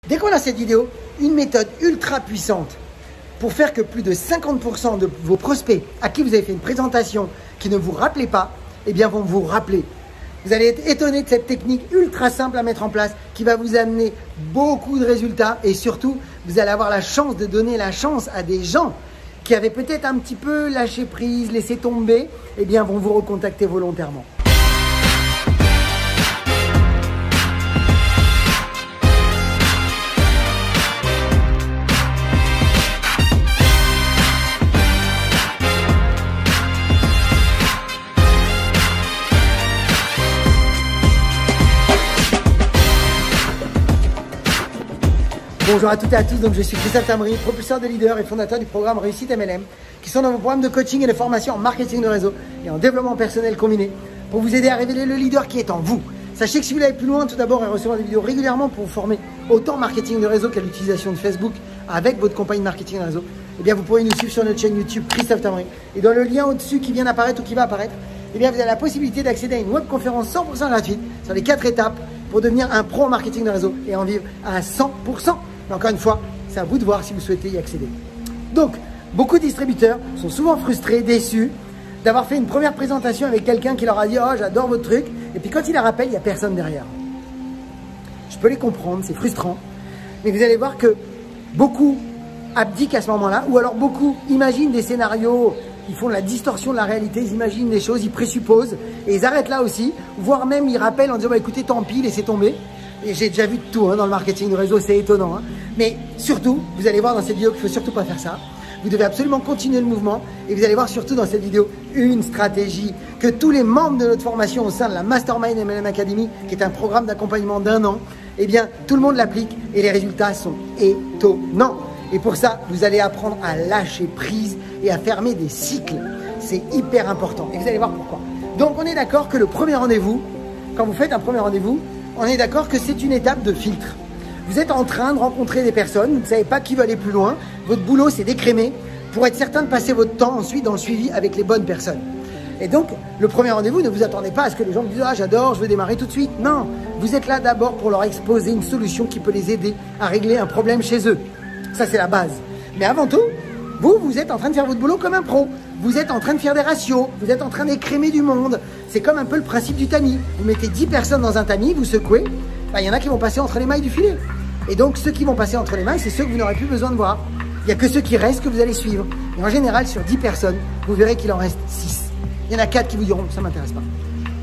Découvre dans cette vidéo une méthode ultra puissante pour faire que plus de 50% de vos prospects à qui vous avez fait une présentation qui ne vous rappelaient pas, eh bien vont vous rappeler. Vous allez être étonné de cette technique ultra simple à mettre en place qui va vous amener beaucoup de résultats et surtout, vous allez avoir la chance de donner la chance à des gens qui avaient peut-être un petit peu lâché prise, laissé tomber, eh bien vont vous recontacter volontairement. Bonjour à toutes et à tous, donc je suis Christophe Tamri, propulseur de leaders et fondateur du programme Réussite MLM, qui sont dans vos programmes de coaching et de formation en marketing de réseau et en développement personnel combiné pour vous aider à révéler le leader qui est en vous. Sachez que si vous voulez aller plus loin, tout d'abord, et recevoir des vidéos régulièrement pour vous former autant en marketing de réseau qu'à l'utilisation de Facebook avec votre compagnie de marketing de réseau, eh bien vous pourrez nous suivre sur notre chaîne YouTube Christophe Tamri. Et dans le lien au-dessus qui vient d'apparaître ou qui va apparaître, eh bien vous avez la possibilité d'accéder à une webconférence 100% gratuite sur les 4 étapes pour devenir un pro en marketing de réseau et en vivre à 100%. Mais encore une fois, c'est à vous de voir si vous souhaitez y accéder. Donc, beaucoup de distributeurs sont souvent frustrés, déçus d'avoir fait une première présentation avec quelqu'un qui leur a dit « Oh, j'adore votre truc » et puis quand il la rappelle, il n'y a personne derrière. Je peux les comprendre, c'est frustrant, mais vous allez voir que beaucoup abdiquent à ce moment-là ou alors beaucoup imaginent des scénarios, ils font de la distorsion de la réalité, ils imaginent des choses, ils présupposent et ils arrêtent là aussi, voire même ils rappellent en disant bah, « Écoutez, tant pis, laissez tomber ». Et j'ai déjà vu de tout dans le marketing de réseau, c'est étonnant. Mais surtout, vous allez voir dans cette vidéo qu'il ne faut surtout pas faire ça. Vous devez absolument continuer le mouvement. Et vous allez voir surtout dans cette vidéo une stratégie que tous les membres de notre formation au sein de la Mastermind MLM Academy, qui est un programme d'accompagnement d'1 an, eh bien, tout le monde l'applique et les résultats sont étonnants. Et pour ça, vous allez apprendre à lâcher prise et à fermer des cycles. C'est hyper important. Et vous allez voir pourquoi. Donc, on est d'accord que le premier rendez-vous, quand vous faites un premier rendez-vous, on est d'accord que c'est une étape de filtre. Vous êtes en train de rencontrer des personnes, vous ne savez pas qui va aller plus loin. Votre boulot, c'est d'écrémer pour être certain de passer votre temps ensuite dans le suivi avec les bonnes personnes. Et donc, le premier rendez-vous, ne vous attendez pas à ce que les gens vous disent « Ah, j'adore, je veux démarrer tout de suite ». Non, vous êtes là d'abord pour leur exposer une solution qui peut les aider à régler un problème chez eux. Ça, c'est la base. Mais avant tout, vous êtes en train de faire votre boulot comme un pro. Vous êtes en train de faire des ratios, vous êtes en train d'écrémer du monde. C'est comme un peu le principe du tamis. Vous mettez 10 personnes dans un tamis, vous secouez, il y en a qui vont passer entre les mailles du filet. Et donc, ceux qui vont passer entre les mailles, c'est ceux que vous n'aurez plus besoin de voir. Il n'y a que ceux qui restent que vous allez suivre. Et en général, sur 10 personnes, vous verrez qu'il en reste 6. Il y en a 4 qui vous diront, ça ne m'intéresse pas.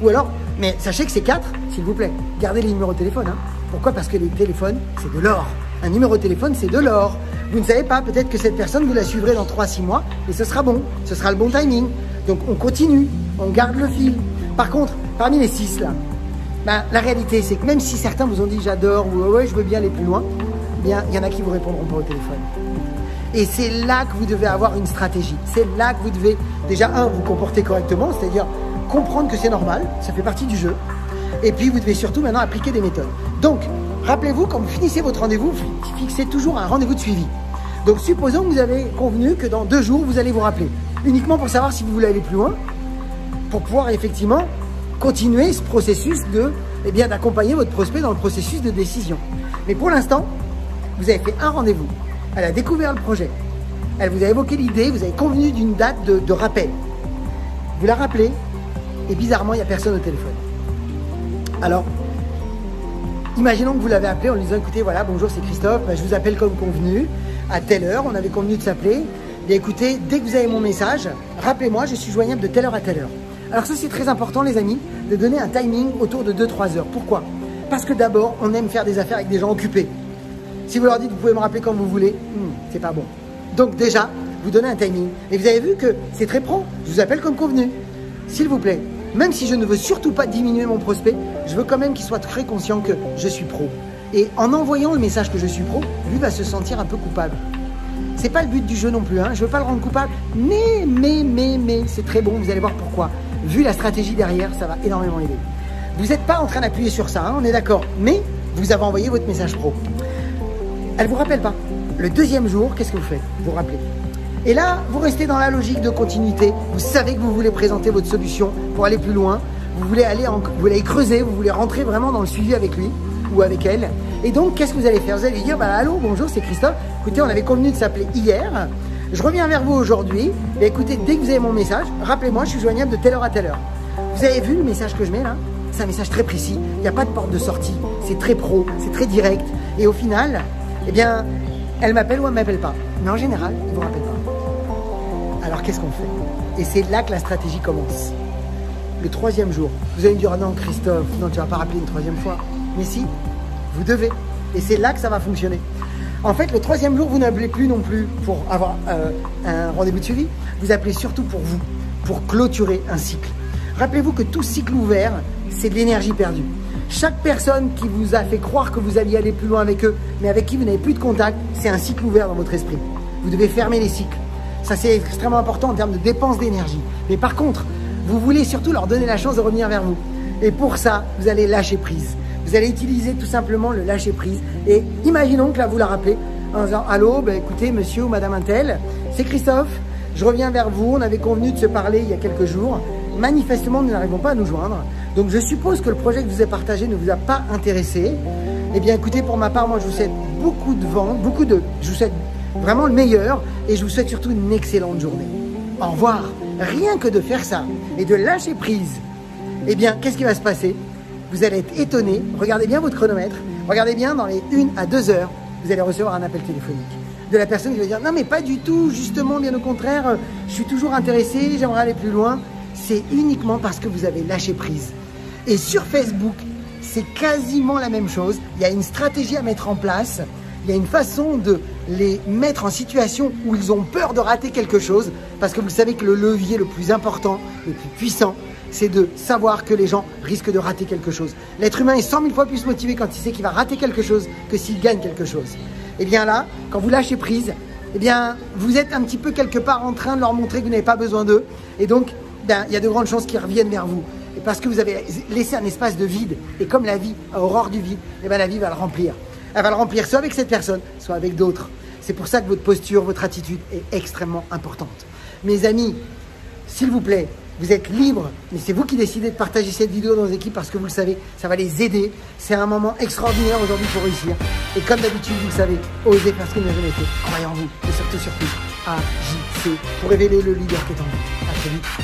Ou alors, mais sachez que ces 4, s'il vous plaît, gardez les numéros de téléphone. Pourquoi? Parce que les téléphones, c'est de l'or. Un numéro de téléphone, c'est de l'or. Vous ne savez pas, peut-être que cette personne, vous la suivrez dans 3-6 mois et ce sera bon, ce sera le bon timing. Donc on continue, on garde le fil. Par contre, parmi les 6 là, la réalité c'est que même si certains vous ont dit j'adore ou ouais je veux bien aller plus loin, eh bien il y en a qui vous répondront pas au téléphone. Et c'est là que vous devez avoir une stratégie. C'est là que vous devez déjà vous comporter correctement, c'est-à-dire comprendre que c'est normal, ça fait partie du jeu. Et puis vous devez surtout maintenant appliquer des méthodes. Donc, rappelez-vous, quand vous finissez votre rendez-vous, fixez toujours un rendez-vous de suivi. Donc, supposons que vous avez convenu que dans 2 jours, vous allez vous rappeler. Uniquement pour savoir si vous voulez aller plus loin, pour pouvoir effectivement continuer ce processus d'accompagner votre prospect dans le processus de décision. Mais pour l'instant, vous avez fait un rendez-vous. Elle a découvert le projet. Elle vous a évoqué l'idée, vous avez convenu d'une date de rappel. Vous la rappelez et bizarrement, il n'y a personne au téléphone. Alors, imaginons que vous l'avez appelé en lui disant « Écoutez, voilà, bonjour, c'est Christophe, je vous appelle comme convenu, à telle heure, on avait convenu de s'appeler. Bien écoutez, dès que vous avez mon message, rappelez-moi, je suis joignable de telle heure à telle heure. » Alors ça, c'est très important, les amis, de donner un timing autour de 2-3 heures. Pourquoi? Parce que d'abord, on aime faire des affaires avec des gens occupés. Si vous leur dites « Vous pouvez me rappeler quand vous voulez », c'est pas bon. Donc déjà, vous donnez un timing. Et vous avez vu que c'est très pro, je vous appelle comme convenu. S'il vous plaît, même si je ne veux surtout pas diminuer mon prospect, je veux quand même qu'il soit très conscient que je suis pro. Et en envoyant le message que je suis pro, lui va se sentir un peu coupable. C'est pas le but du jeu non plus, je veux pas le rendre coupable, mais c'est très bon, vous allez voir pourquoi. Vu la stratégie derrière, ça va énormément aider. Vous n'êtes pas en train d'appuyer sur ça, on est d'accord, mais vous avez envoyé votre message pro. Elle vous rappelle pas. Le 2e jour, qu'est-ce que vous faites? Vous vous rappelez. Et là, vous restez dans la logique de continuité. Vous savez que vous voulez présenter votre solution pour aller plus loin. Vous voulez aller creuser, vous voulez rentrer vraiment dans le suivi avec lui. ou avec elle. Et donc, qu'est-ce que vous allez faire? Vous allez lui dire, bah, allô, bonjour, c'est Christophe. Écoutez, on avait convenu de s'appeler hier. Je reviens vers vous aujourd'hui. Et écoutez, dès que vous avez mon message, rappelez-moi, je suis joignable de telle heure à telle heure. Vous avez vu le message que je mets là? C'est un message très précis. Il n'y a pas de porte de sortie. C'est très pro, c'est très direct. Et au final, eh bien, elle m'appelle ou elle ne m'appelle pas. Mais en général, ils ne vous rappellent pas. Alors, qu'est-ce qu'on fait? Et c'est là que la stratégie commence. Le troisième jour, vous allez me dire, ah non, Christophe, non, tu ne vas pas rappeler une troisième fois. Mais si, vous devez. Et c'est là que ça va fonctionner. En fait, le troisième jour, vous n'appelez plus non plus pour avoir un rendez-vous de suivi. Vous appelez surtout pour vous, pour clôturer un cycle. Rappelez-vous que tout cycle ouvert, c'est de l'énergie perdue. Chaque personne qui vous a fait croire que vous alliez aller plus loin avec eux, mais avec qui vous n'avez plus de contact, c'est un cycle ouvert dans votre esprit. Vous devez fermer les cycles. Ça, c'est extrêmement important en termes de dépenses d'énergie. Mais par contre, vous voulez surtout leur donner la chance de revenir vers vous. Et pour ça, vous allez lâcher prise. Vous allez utiliser tout simplement le lâcher prise. Et imaginons que là, vous la rappelez en disant « Allô, ben, écoutez, monsieur ou madame Intel, c'est Christophe, je reviens vers vous, on avait convenu de se parler il y a quelques jours. Manifestement, nous n'arrivons pas à nous joindre. Donc, je suppose que le projet que je vous ai partagé ne vous a pas intéressé. Eh bien, écoutez, pour ma part, moi, je vous souhaite beaucoup de ventes, je vous souhaite vraiment le meilleur et je vous souhaite surtout une excellente journée. Au revoir. » Rien que de faire ça et de lâcher prise, eh bien, qu'est-ce qui va se passer? Vous allez être étonné. Regardez bien votre chronomètre. Regardez bien dans les 1 à 2 heures, vous allez recevoir un appel téléphonique de la personne qui va dire non mais pas du tout, justement, bien au contraire, je suis toujours intéressé, j'aimerais aller plus loin. C'est uniquement parce que vous avez lâché prise. Et sur Facebook, c'est quasiment la même chose. Il y a une stratégie à mettre en place. Il y a une façon de les mettre en situation où ils ont peur de rater quelque chose, parce que vous savez que le levier le plus important, le plus puissant, c'est de savoir que les gens risquent de rater quelque chose. L'être humain est 100 000 fois plus motivé quand il sait qu'il va rater quelque chose que s'il gagne quelque chose. Et bien là, quand vous lâchez prise, eh bien, vous êtes un petit peu quelque part en train de leur montrer que vous n'avez pas besoin d'eux. Et donc, il y a de grandes chances qu'ils reviennent vers vous. Et parce que vous avez laissé un espace de vide. Et comme la vie a horreur du vide, eh bien, la vie va le remplir. Elle va le remplir soit avec cette personne, soit avec d'autres. C'est pour ça que votre posture, votre attitude est extrêmement importante. Mes amis, s'il vous plaît, vous êtes libres, mais c'est vous qui décidez de partager cette vidéo dans vos équipes parce que vous le savez, ça va les aider. C'est un moment extraordinaire aujourd'hui pour réussir. Et comme d'habitude, vous le savez, osez faire ce que vous n'avez jamais fait. Croyez en vous et surtout, agissez pour révéler le leader qui est en vous. À très vite.